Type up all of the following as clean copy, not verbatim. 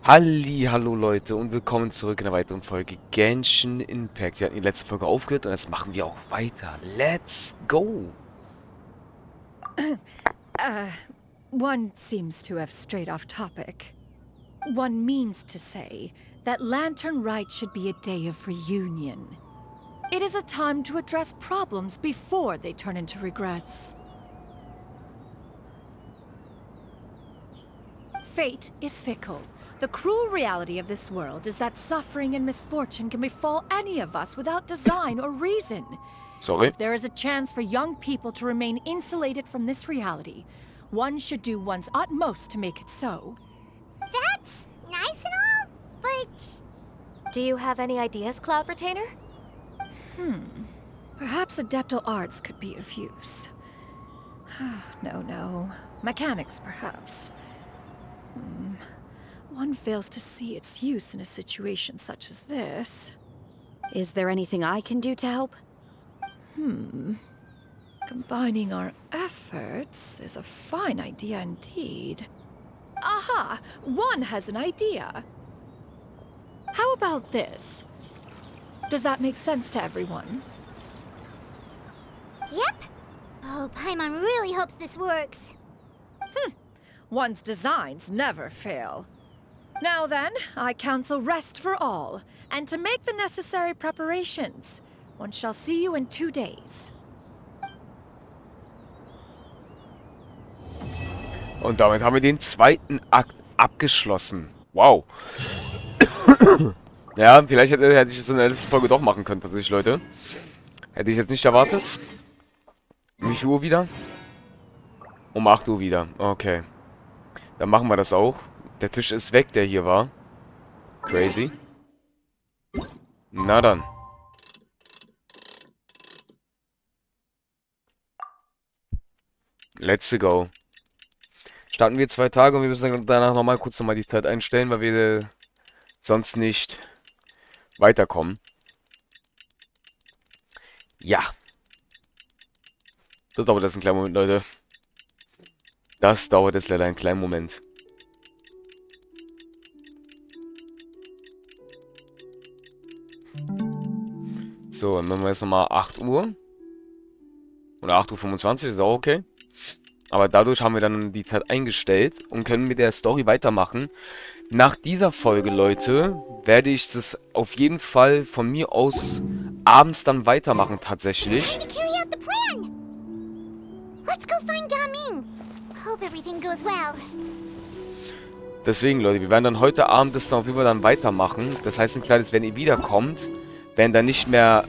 Hallo Leute und willkommen zurück in einer weiteren Folge Genshin Impact. Wir hatten die letzte Folge aufgehört und jetzt machen wir auch weiter. Let's go! One seems to have strayed off topic. One means to say that Lantern Rite should be a day of reunion. It is a time to address problems before they turn into regrets. Fate is fickle. The cruel reality of this world is that suffering and misfortune can befall any of us without design or reason. Sorry. If there is a chance for young people to remain insulated from this reality, one should do one's utmost to make it so. That's nice and all, but... Do you have any ideas, Cloud Retainer? Perhaps adeptal arts could be of use. No. Mechanics, perhaps. One fails to see its use in a situation such as this. Is there anything I can do to help? Combining our efforts is a fine idea indeed. Aha! One has an idea. How about this? Does that make sense to everyone? Yep. Oh, Paimon really hopes this works. One's designs never fail. Now then, I counsel rest for all, and to make the necessary preparations. One shall see you in 2 days. Und damit haben wir den zweiten Akt abgeschlossen. Wow. Ja, vielleicht hätte ich es in der letzten Folge doch machen können, tatsächlich, Leute. Hätte ich jetzt nicht erwartet. Wie viel Uhr wieder? Um 8 Uhr wieder. Okay. Dann machen wir das auch. Der Tisch ist weg, der hier war. Crazy. Na dann. Let's go. Starten wir 2 Tage und wir müssen dann danach nochmal kurz die Zeit einstellen, weil wir sonst nicht weiterkommen. Ja. Das dauert jetzt einen kleinen Moment, Leute. Das dauert jetzt leider einen kleinen Moment. So, dann machen wir jetzt nochmal 8 Uhr. Oder 8:25 Uhr, ist auch okay. Aber dadurch haben wir dann die Zeit eingestellt und können mit der Story weitermachen. Nach dieser Folge, Leute, werde ich das auf jeden Fall von mir aus abends dann weitermachen, tatsächlich. Time to carry out the plan! Let's go find Gaming. Hope everything goes well. Deswegen, Leute, wir werden dann heute Abend das dann auf jeden Fall dann weitermachen. Das heißt, ein kleines, wenn ihr wiederkommt, werden dann nicht mehr...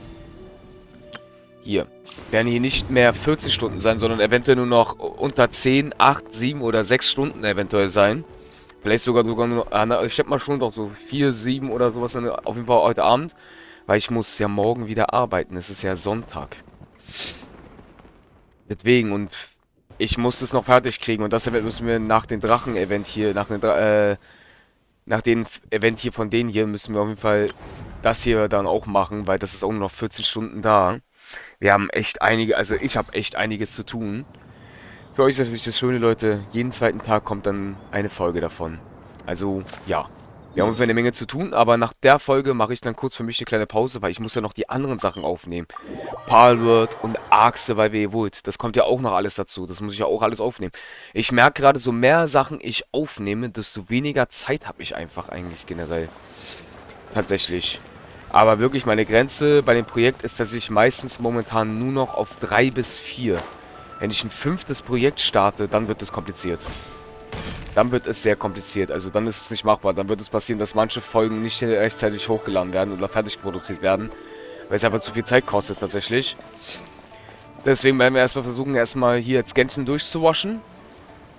werden hier nicht mehr 14 Stunden sein, sondern eventuell nur noch unter 10, 8, 7 oder 6 Stunden eventuell sein. Vielleicht sogar nur noch, ich schätze mal schon doch so 4, 7 oder sowas dann auf jeden Fall heute Abend. Weil ich muss ja morgen wieder arbeiten. Es ist ja Sonntag. Deswegen, und ich muss das noch fertig kriegen. Und das müssen wir nach dem Drachen-Event hier, nach dem Event hier von denen hier, müssen wir auf jeden Fall das hier dann auch machen, weil das ist auch nur noch 14 Stunden da. Wir haben echt also ich habe echt einiges zu tun. Für euch ist natürlich das Schöne, Leute, jeden zweiten Tag kommt dann eine Folge davon. Also, ja. Wir haben eine Menge zu tun, aber nach der Folge mache ich dann kurz für mich eine kleine Pause, weil ich muss ja noch die anderen Sachen aufnehmen. Palworld und Arc Survival Evolved, das kommt ja auch noch alles dazu. Das muss ich ja auch alles aufnehmen. Ich merke gerade, so mehr Sachen ich aufnehme, desto weniger Zeit habe ich einfach eigentlich generell. Tatsächlich. Aber wirklich, meine Grenze bei dem Projekt ist tatsächlich meistens momentan nur noch auf 3 bis 4. Wenn ich ein 5. Projekt starte, dann wird es kompliziert. Dann wird es sehr kompliziert. Also dann ist es nicht machbar. Dann wird es passieren, dass manche Folgen nicht rechtzeitig hochgeladen werden oder fertig produziert werden. Weil es einfach zu viel Zeit kostet tatsächlich. Deswegen werden wir erstmal versuchen, hier jetzt Genshin durchzuwaschen.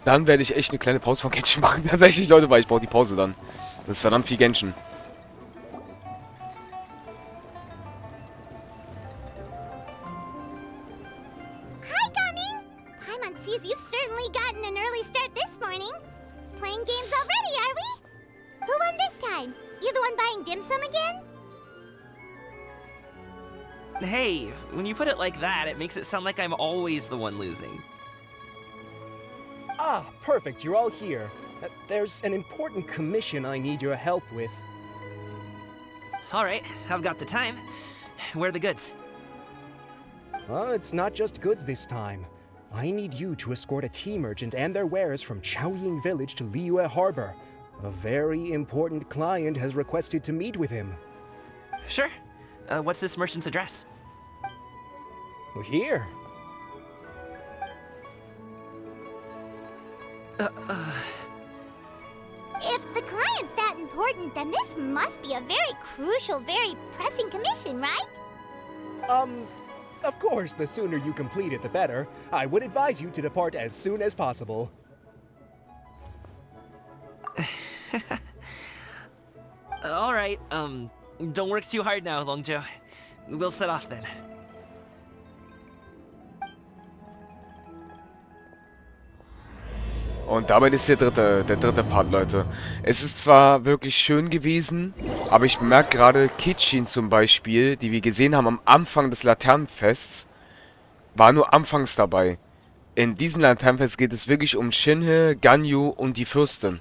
Dann werde ich echt eine kleine Pause von Genshin machen. Tatsächlich, Leute, weil ich brauche die Pause dann. Das ist verdammt viel Genshin. Hi, Gaming! Paimon sees you've certainly gotten an early start this morning. Playing games already, are we? Who won this time? You the one buying dim sum again? Hey, when you put it like that, it makes it sound like I'm always the one losing. Ah, perfect, you're all here. There's an important commission I need your help with. Alright, I've got the time. Where are the goods? It's not just goods this time. I need you to escort a tea merchant and their wares from Chaoying Village to Liyue Harbor. A very important client has requested to meet with him. Sure. What's this merchant's address? Here. If the client's that important, then this must be a very crucial, very pressing commission, right? Of course, the sooner you complete it, the better. I would advise you to depart as soon as possible. Alright, don't work too hard now, Longjo. We'll set off then. Und damit ist der dritte Part, Leute. Es ist zwar wirklich schön gewesen, aber ich bemerke gerade, Kitschin zum Beispiel, die wir gesehen haben am Anfang des Laternenfests, war nur anfangs dabei. In diesem Laternenfest geht es wirklich um Shinhe, Ganyu und die Fürstin.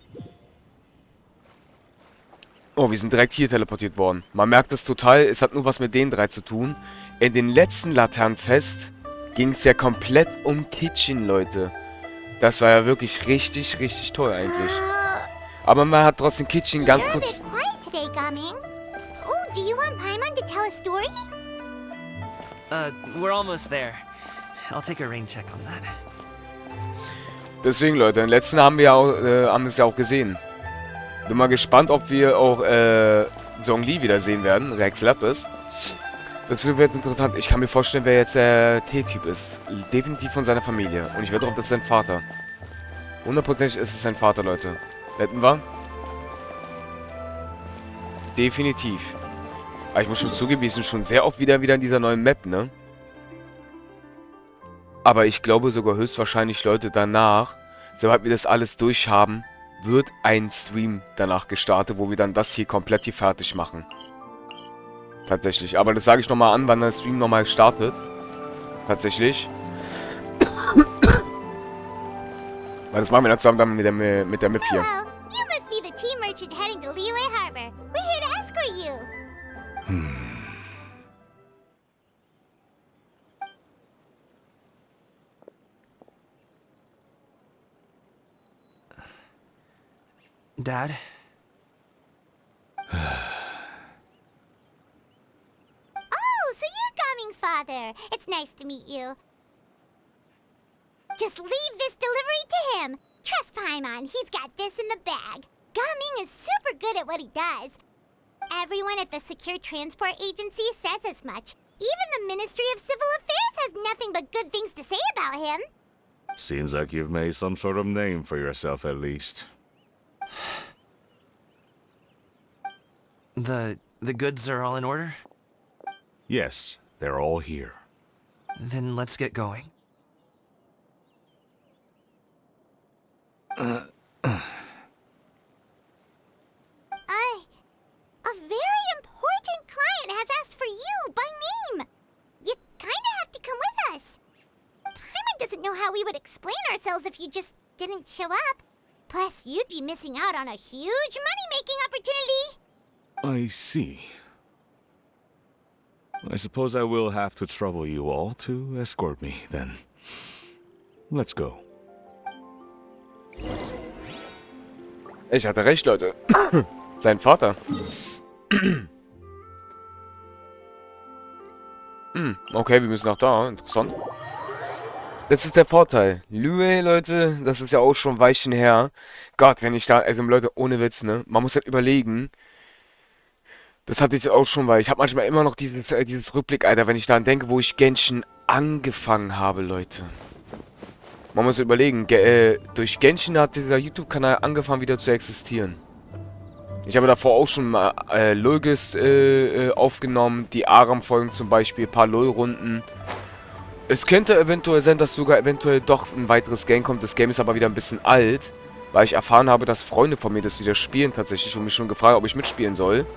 Oh, wir sind direkt hier teleportiert worden. Man merkt es total, es hat nur was mit den drei zu tun. In den letzten Laternenfest ging es ja komplett um Kitschin, Leute. Das war ja wirklich richtig, richtig toll eigentlich. Aber man hat trotzdem Kitschin ganz kurz... You're a bit quiet today, Gaming. Oh, do you want Paimon to tell a story? We're almost there. I'll take a rain check on that. Deswegen, Leute, den letzten haben wir ja auch, haben es ja auch gesehen. Bin mal gespannt, ob wir auch Zhongli wiedersehen werden, Rex Lapis. Das wird interessant. Ich kann mir vorstellen, wer jetzt der T-Typ ist. Definitiv von seiner Familie. Und ich wette auch, das ist sein Vater. 100% ist es sein Vater, Leute. Wetten wir? Definitiv. Aber ich muss schon zugeben, wir sind schon sehr oft wieder in dieser neuen Map, ne? Aber ich glaube sogar höchstwahrscheinlich, Leute, danach, sobald wir das alles durchhaben, wird ein Stream danach gestartet, wo wir dann das hier komplett hier fertig machen. Tatsächlich. Aber das sage ich nochmal an, wann der Stream nochmal startet. Tatsächlich. Weil das machen wir dann zusammen dann mit der Map hier. Hello, you must be the tea merchant heading to Liyue Harbor. We're here to escort you. Dad? Oh, so you're Gaming's father. It's nice to meet you. Just leave this delivery to him. Trust Paimon, he's got this in the bag. Gaming is super good at what he does. Everyone at the Secure Transport Agency says as much. Even the Ministry of Civil Affairs has nothing but good things to say about him. Seems like you've made some sort of name for yourself at least. The goods are all in order? Yes, they're all here. Then let's get going. A very important client has asked for you by name. You kinda have to come with us. Paimon doesn't know how we would explain ourselves if you just didn't show up. Plus, you'd be missing out on a huge money-making opportunity. I see. I suppose I will have to trouble you all to escort me, then. Let's go. Ich hatte recht, Leute. Sein Vater. Okay, wir müssen nach da. Interessant. Das ist der Vorteil. Liyue, Leute, das ist ja auch schon Weichen her. Gott, wenn ich da... Also, Leute, ohne Witz, ne? Man muss halt überlegen. Das hatte ich auch schon, weil ich habe manchmal immer noch dieses Rückblick, Alter, wenn ich daran denke, wo ich Genshin angefangen habe, Leute. Man muss überlegen, durch Genshin hat dieser YouTube-Kanal angefangen wieder zu existieren. Ich habe davor auch schon mal Logis aufgenommen, die Aram-Folgen zum Beispiel, ein paar LOL-Runden. Es könnte eventuell sein, dass sogar eventuell doch ein weiteres Game kommt. Das Game ist aber wieder ein bisschen alt, weil ich erfahren habe, dass Freunde von mir das wieder spielen tatsächlich und mich schon gefragt, ob ich mitspielen soll.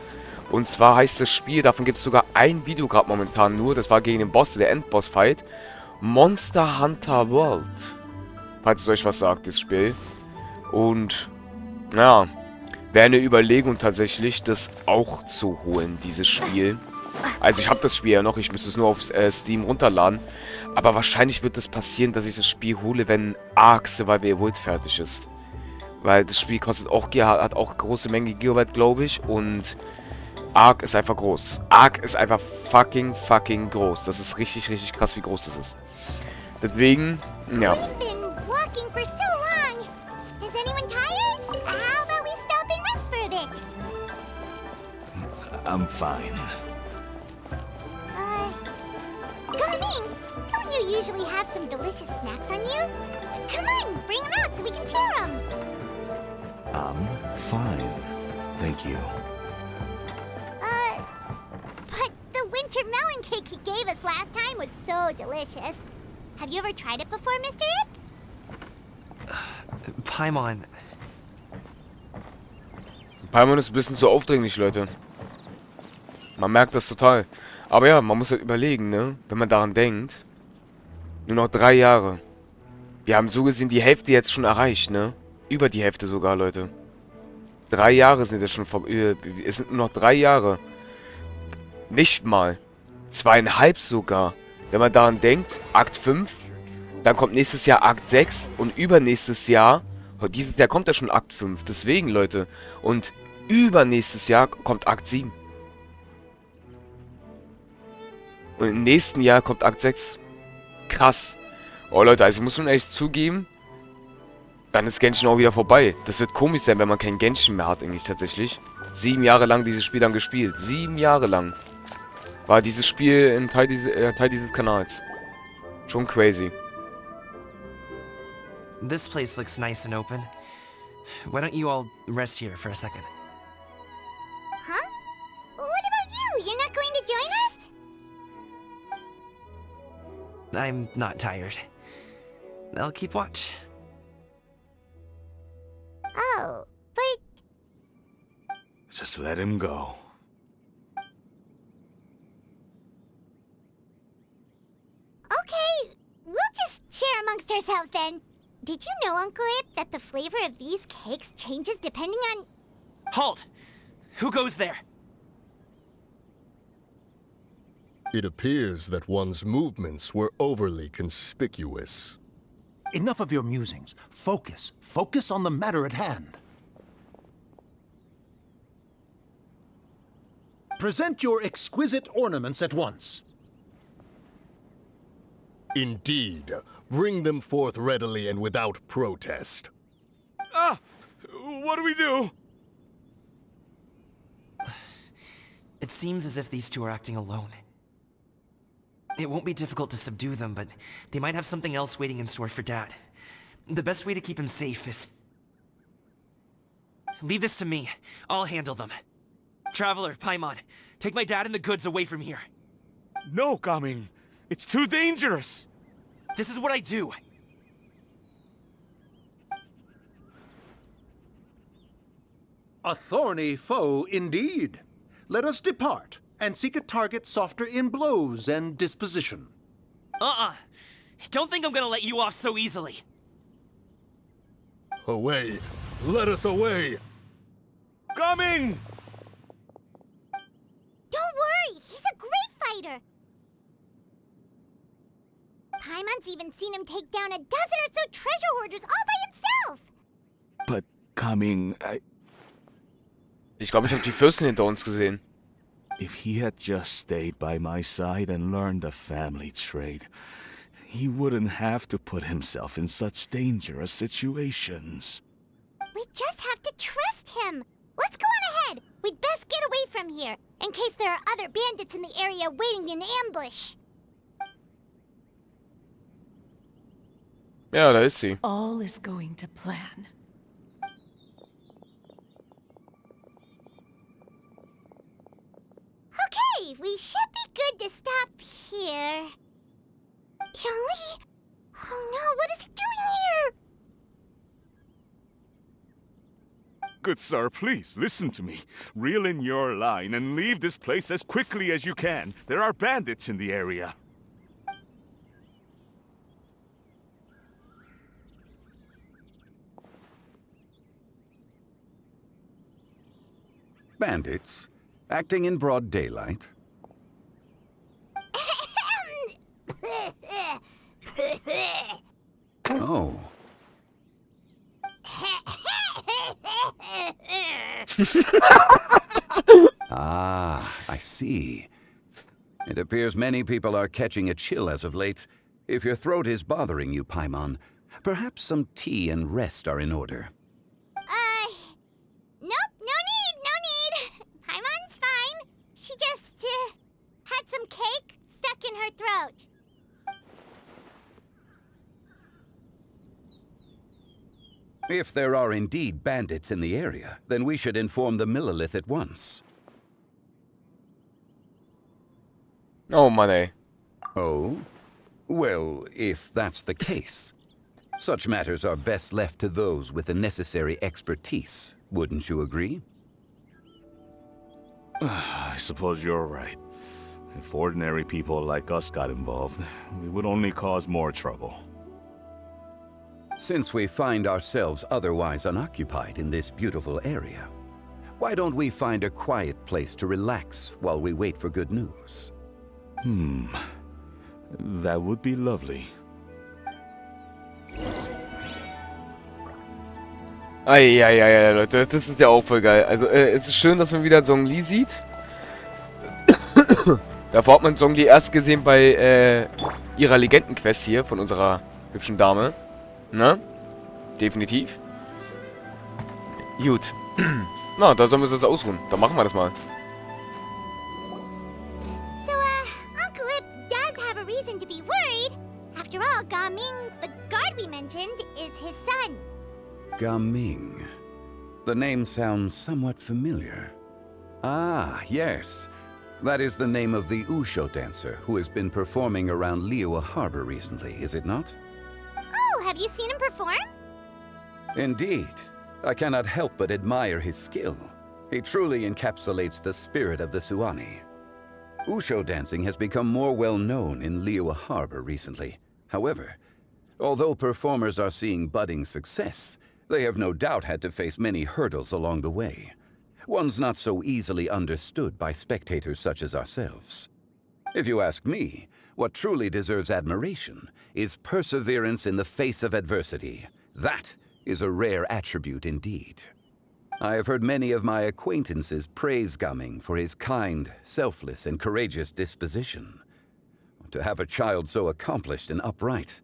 Und zwar heißt das Spiel, davon gibt es sogar ein Video gerade momentan nur, das war gegen den Boss, der Endboss-Fight, Monster Hunter World. Falls es euch was sagt, das Spiel. Und Ja, wäre eine Überlegung tatsächlich, das auch zu holen, dieses Spiel. Also ich habe das Spiel ja noch, ich müsste es nur auf Steam runterladen. Aber wahrscheinlich wird es passieren, dass ich das Spiel hole, wenn Ark Survival Evolved fertig ist. Weil das Spiel kostet auch, hat auch große Menge Gigabyte, glaube ich. Und Ark ist einfach groß. Ark ist einfach fucking groß. Das ist richtig krass, wie groß das ist. Deswegen, ja. We've been walking for so long. Is anyone tired? How about we stop and rest for a bit? I'm fine. Coming! Don't you usually have some delicious snacks on you? Come on, bring them out so we can share them. I'm fine. Thank you. But the winter melon cake he gave us last time was so delicious. Have you ever tried it before, Mr. Ip? Paimon. Paimon ist ein bisschen zu aufdringlich, Leute. Man merkt das total. Aber ja, man muss halt überlegen, ne? Wenn man daran denkt. Nur noch 3 Jahre. Wir haben so gesehen die Hälfte jetzt schon erreicht, ne? Über die Hälfte sogar, Leute. 3 Jahre sind jetzt schon es sind nur noch 3 Jahre. Nicht mal. 2,5 sogar. Wenn man daran denkt, Akt 5. Dann kommt nächstes Jahr Akt 6. Und übernächstes Jahr. Dieses Jahr kommt ja schon Akt 5. Deswegen, Leute. Und übernächstes Jahr kommt Akt 7. Und im nächsten Jahr kommt Akt 6. Krass. Oh Leute, also ich muss schon echt zugeben, dann ist Genshin auch wieder vorbei. Das wird komisch sein, wenn man kein Genshin mehr hat, eigentlich tatsächlich. 7 Jahre lang dieses Spiel dann gespielt. 7 Jahre lang war dieses Spiel ein Teil dieses Kanals. Schon crazy. This place looks nice and open. Why don't you all rest here for a second? Huh? What about you? You're not going to join us? I'm not tired. I'll keep watch. Oh, but Just let him go. okay, we'll just share amongst ourselves then. Did you know, Uncle Ip, that the flavor of these cakes changes depending on... Halt! Who goes there? It appears that one's movements were overly conspicuous. Enough of your musings. Focus. Focus on the matter at hand. Present your exquisite ornaments at once. Indeed. Bring them forth readily and without protest. Ah! What do we do? It seems as if these two are acting alone. It won't be difficult to subdue them, but they might have something else waiting in store for Dad. The best way to keep him safe is... Leave this to me. I'll handle them. Traveler, Paimon, take my dad and the goods away from here. No, Gaming. It's too dangerous. This is what I do. A thorny foe indeed. Let us depart and seek a target softer in blows and disposition. Don't think I'm gonna let you off so easily. Away! Let us away! Gaming! Don't worry, he's a great fighter. Paimon's even seen him take down a dozen or so treasure hoarders all by himself. But, Gaming, Ich glaube, ich habe die Fürstin hinter uns gesehen. if he had just stayed by my side and learned the family trade, he wouldn't have to put himself in such dangerous situations. We just have to trust him. Let's go on ahead. We'd best get away from here, in case there are other bandits in the area waiting in ambush. Ja, da ist sie. All is going to plan. Okay, we should be good to stop here. Yongli? Oh no, what is he doing here? Good sir, please, listen to me. Reel in your line and leave this place as quickly as you can. There are bandits in the area. Bandits? Acting in broad daylight? Oh. Ah, I see. It appears many people are catching a chill as of late. If your throat is bothering you, Paimon, perhaps some tea and rest are in order. Nope, no need. Paimon's fine. She just, had some cake stuck in her throat. If there are indeed bandits in the area, then we should inform the Millilith at once. Oh Mann, ey. Oh? Well, if that's the case, such matters are best left to those with the necessary expertise, wouldn't you agree? I suppose you're right. If ordinary people like us got involved, we would only cause more trouble. Since we find ourselves otherwise unoccupied in this beautiful area, why don't we find a quiet place to relax while we wait for good news? That would be lovely. Eieiei, Leute, das ist ja auch voll geil. Also, es ist schön, dass man wieder Zhongli sieht. Davor hat man Zhongli erst gesehen bei ihrer Legendenquest hier von unserer hübschen Dame. Ne? Definitiv. Gut. Na, da sollen wir uns das ausruhen. Dann machen wir das mal. So, Uncle Ip does have a reason to be worried. After all, Gaming, the guard we mentioned, is his son. Gaming. The name sounds somewhat familiar. Ah, yes. That is the name of the Wushu dancer who has been performing around Liyue Harbor recently, is it not? Oh, have you seen him perform? Indeed. I cannot help but admire his skill. He truly encapsulates the spirit of the Xuanyuns. Wushu dancing has become more well known in Liyue Harbor recently. However, although performers are seeing budding success, they have no doubt had to face many hurdles along the way. Ones not so easily understood by spectators such as ourselves. If you ask me, what truly deserves admiration is perseverance in the face of adversity. That is a rare attribute indeed. I have heard many of my acquaintances praise Gaming for his kind, selfless, and courageous disposition. To have a child so accomplished and upright,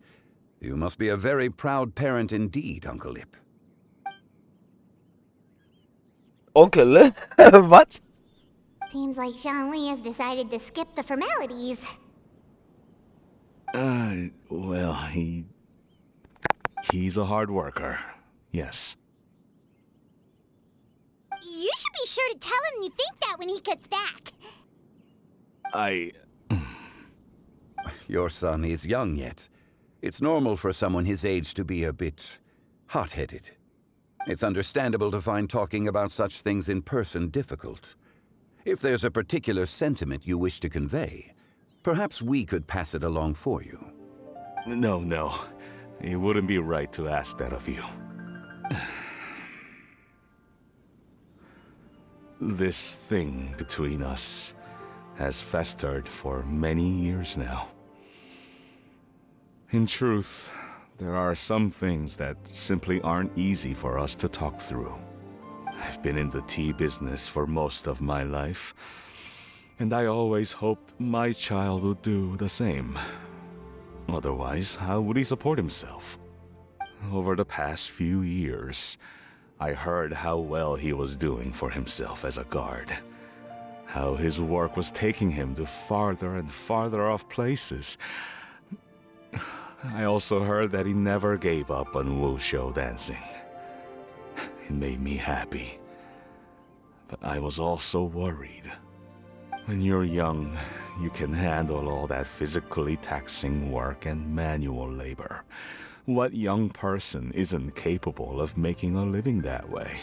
you must be a very proud parent indeed, Uncle Ip. Onkel? What? Seems like Zhongli has decided to skip the formalities. Well, he's a hard worker. Yes. You should be sure to tell him you think that when he gets back. Your son is young yet. It's normal for someone his age to be a bit hot-headed. It's understandable to find talking about such things in person difficult. If there's a particular sentiment you wish to convey, perhaps we could pass it along for you. No. It wouldn't be right to ask that of you. This thing between us has festered for many years now. In truth, there are some things that simply aren't easy for us to talk through. I've been in the tea business for most of my life, and I always hoped my child would do the same. Otherwise, how would he support himself? Over the past few years, I heard how well he was doing for himself as a guard. How his work was taking him to farther and farther off places. I also heard that he never gave up on Wushu dancing. It made me happy. But I was also worried. When you're young, you can handle all that physically taxing work and manual labor. What young person isn't capable of making a living that way?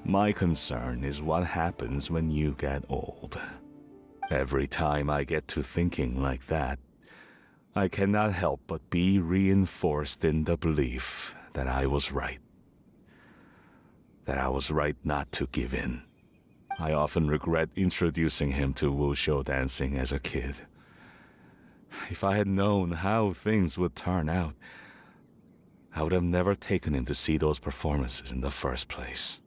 My concern is what happens when you get old. Every time I get to thinking like that, I cannot help but be reinforced in the belief that I was right. That I was right not to give in. I often regret introducing him to wuxia dancing as a kid. If I had known how things would turn out, I would have never taken him to see those performances in the first place.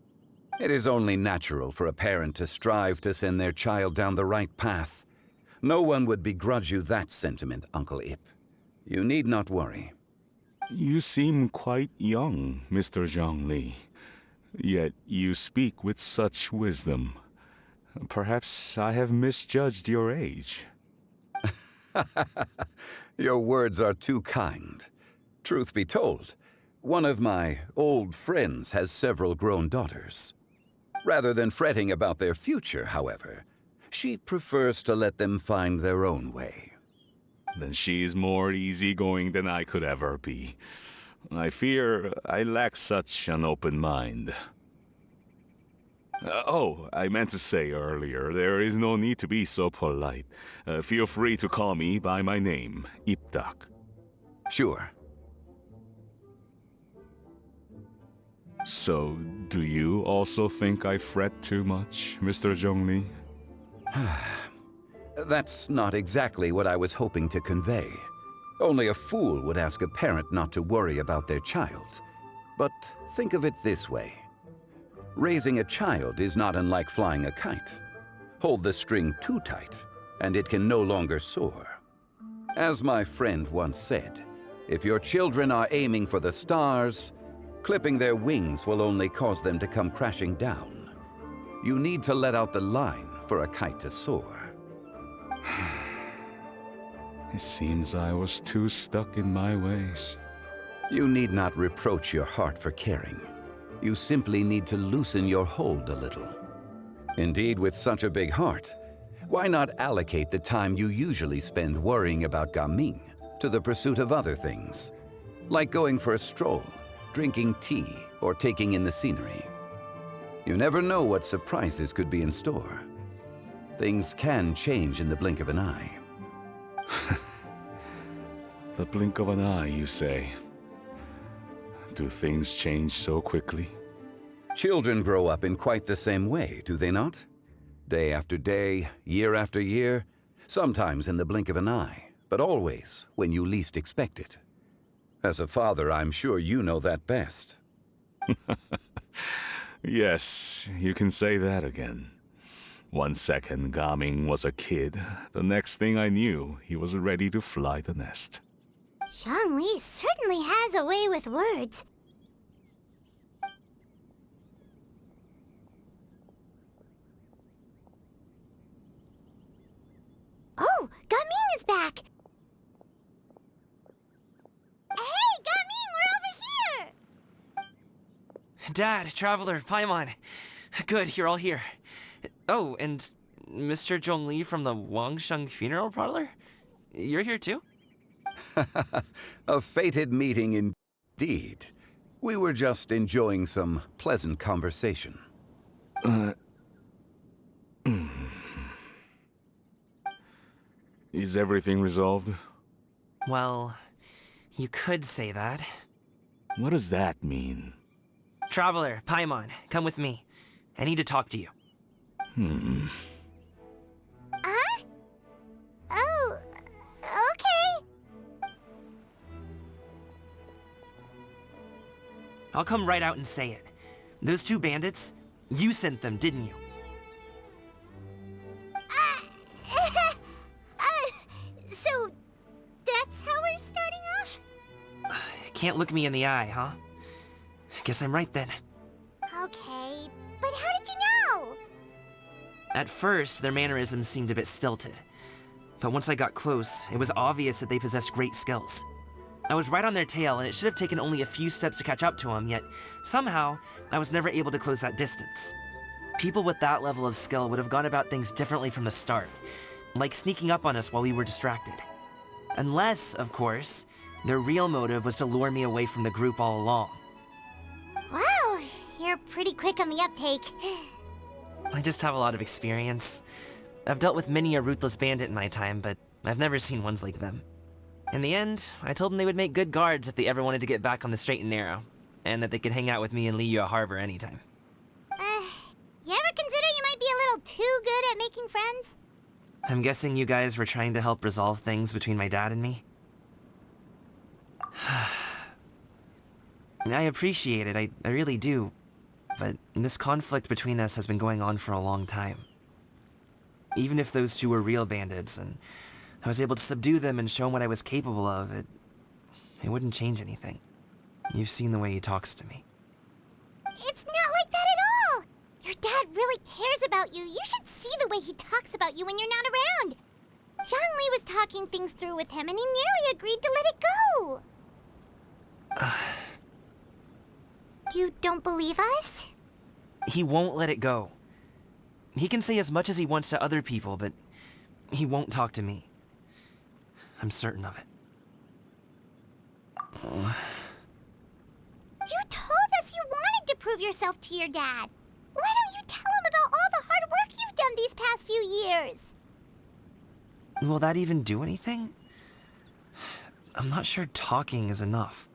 It is only natural for a parent to strive to send their child down the right path. No one would begrudge you that sentiment, Uncle Ip. You need not worry. You seem quite young, Mr. Zhongli. Yet you speak with such wisdom. Perhaps I have misjudged your age. Your words are too kind. Truth be told, one of my old friends has several grown daughters. Rather than fretting about their future, however, she prefers to let them find their own way. Then she's more easygoing than I could ever be. I fear I lack such an open mind. I meant to say earlier, there is no need to be so polite. Feel free to call me by my name, Ipdak. Sure. So, do you also think I fret too much, Mr. Zhongli? That's not exactly what I was hoping to convey. Only a fool would ask a parent not to worry about their child. But think of it this way. Raising a child is not unlike flying a kite. Hold the string too tight, and it can no longer soar. As my friend once said, if your children are aiming for the stars, clipping their wings will only cause them to come crashing down. You need to let out the line for a kite to soar. It seems I was too stuck in my ways. You need not reproach your heart for caring. You simply need to loosen your hold a little. Indeed, with such a big heart, why not allocate the time you usually spend worrying about Gaming to the pursuit of other things, like going for a stroll, drinking tea, or taking in the scenery. You never know what surprises could be in store. Things can change in the blink of an eye. The blink of an eye, you say? Do things change so quickly? Children grow up in quite the same way, do they not? Day after day, year after year, sometimes in the blink of an eye, but always when you least expect it. As a father, I'm sure you know that best. Yes, you can say that again. 1 second Gaming was a kid, the next thing I knew, he was ready to fly the nest. Zhongli certainly has a way with words. Oh, Gaming is back! Hey, Gaming, we're over here! Dad, Traveler, Paimon. Good, you're all here. Oh, and Mr. Zhongli from the Wangsheng Funeral Parlor? You're here too? A fated meeting indeed. We were just enjoying some pleasant conversation. Is everything resolved? Well, you could say that. What does that mean? Traveler, Paimon, come with me. I need to talk to you. Huh? Oh, okay. I'll come right out and say it. Those two bandits, you sent them, didn't you? So that's how we're starting off? Can't look me in the eye, huh? Guess I'm right then. Okay, but how did you know? At first, their mannerisms seemed a bit stilted. But once I got close, it was obvious that they possessed great skills. I was right on their tail, and it should have taken only a few steps to catch up to them, yet somehow, I was never able to close that distance. People with that level of skill would have gone about things differently from the start, like sneaking up on us while we were distracted. Unless, of course, their real motive was to lure me away from the group all along. Wow, you're pretty quick on the uptake. I just have a lot of experience. I've dealt with many a ruthless bandit in my time, but I've never seen ones like them. In the end, I told them they would make good guards if they ever wanted to get back on the straight and narrow, and that they could hang out with me in Liyue Harbor anytime. You ever consider you might be a little too good at making friends? I'm guessing you guys were trying to help resolve things between my dad and me? I appreciate it, I really do. But this conflict between us has been going on for a long time. Even if those two were real bandits, and I was able to subdue them and show them what I was capable of, it wouldn't change anything. You've seen the way he talks to me. It's not like that at all! Your dad really cares about you. You should see the way he talks about you when you're not around. Zhongli was talking things through with him, and he nearly agreed to let it go. You don't believe us? He won't let it go. He can say as much as he wants to other people, but he won't talk to me. I'm certain of it. You told us you wanted to prove yourself to your dad. Why don't you tell him about all the hard work you've done these past few years? Will that even do anything? I'm not sure talking is enough.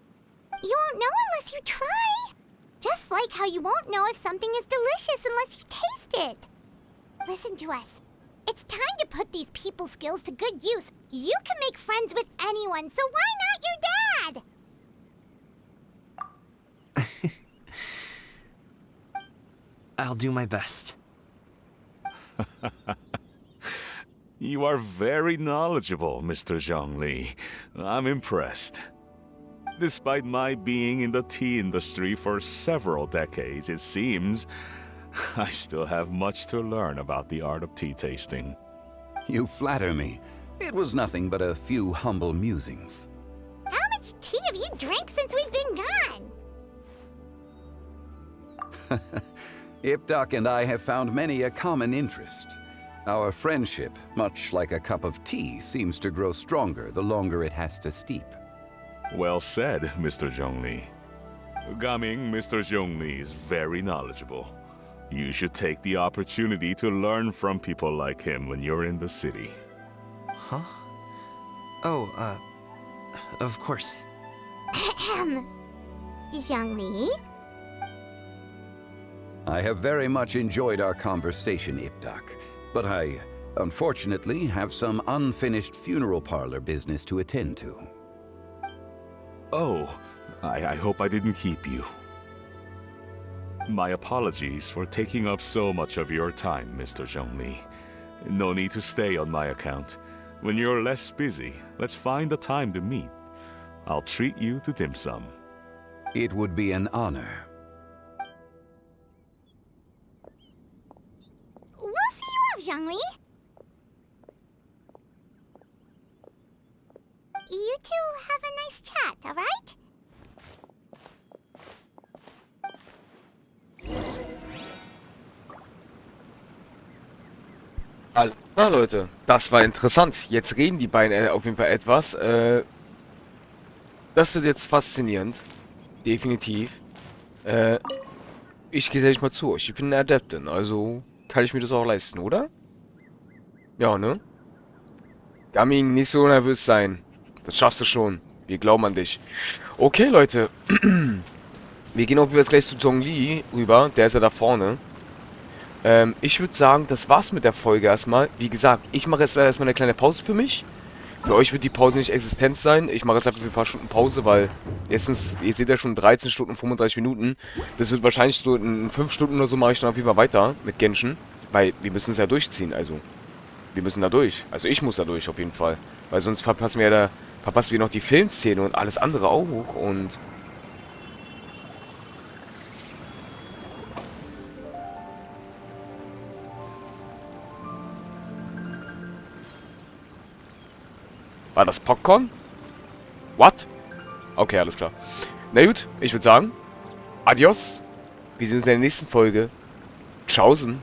You won't know unless you try. Just like how you won't know if something is delicious unless you taste it. Listen to us. It's time to put these people skills to good use. You can make friends with anyone, so why not your dad? I'll do my best. You are very knowledgeable, Mr. Zhongli. I'm impressed. Despite my being in the tea industry for several decades, it seems I still have much to learn about the art of tea tasting. You flatter me. It was nothing but a few humble musings. How much tea have you drank since we've been gone? Ipdak and I have found many a common interest. Our friendship, much like a cup of tea, seems to grow stronger the longer it has to steep. Well said, Mr. Zhongli. Gaming, Mr. Zhongli is very knowledgeable. You should take the opportunity to learn from people like him when you're in the city. Huh? Oh, of course. Ahem. Zhongli? I have very much enjoyed our conversation, Ipdak, but I, unfortunately, have some unfinished funeral parlor business to attend to. Oh, I hope I didn't keep you. My apologies for taking up so much of your time, Mr. Zhongli. No need to stay on my account. When you're less busy, let's find a time to meet. I'll treat you to dim sum. It would be an honor. We'll see you off, Zhongli. You two have a nice chat, alright? Alles klar, Leute. Das war interessant. Jetzt reden die beiden auf jeden Fall etwas. Das wird jetzt faszinierend. Definitiv. Ich gehe ehrlich mal zu euch. Ich bin eine Adeptin, also kann ich mir das auch leisten, oder? Ja, ne? Gaming, nicht so nervös sein. Das schaffst du schon. Wir glauben an dich. Okay, Leute. Wir gehen auf jeden Fall jetzt gleich zu Zhongli rüber. Der ist ja da vorne. Ich würde sagen, das war's mit der Folge erstmal. Wie gesagt, ich mache jetzt erstmal eine kleine Pause für mich. Für euch wird die Pause nicht existent sein. Ich mache jetzt einfach für ein paar Stunden Pause, weil jetzt sind, ihr seht ja schon 13 Stunden und 35 Minuten. Das wird wahrscheinlich so in 5 Stunden oder so mache ich dann auf jeden Fall weiter mit Genshin. Weil wir müssen es ja durchziehen, also. Wir müssen da durch. Also ich muss da durch auf jeden Fall. Weil sonst verpassen wir noch die Filmszene und alles andere auch. Und war das Popcorn? What? Okay, alles klar. Na gut, ich würde sagen, adios. Wir sehen uns in der nächsten Folge. Tschaußen.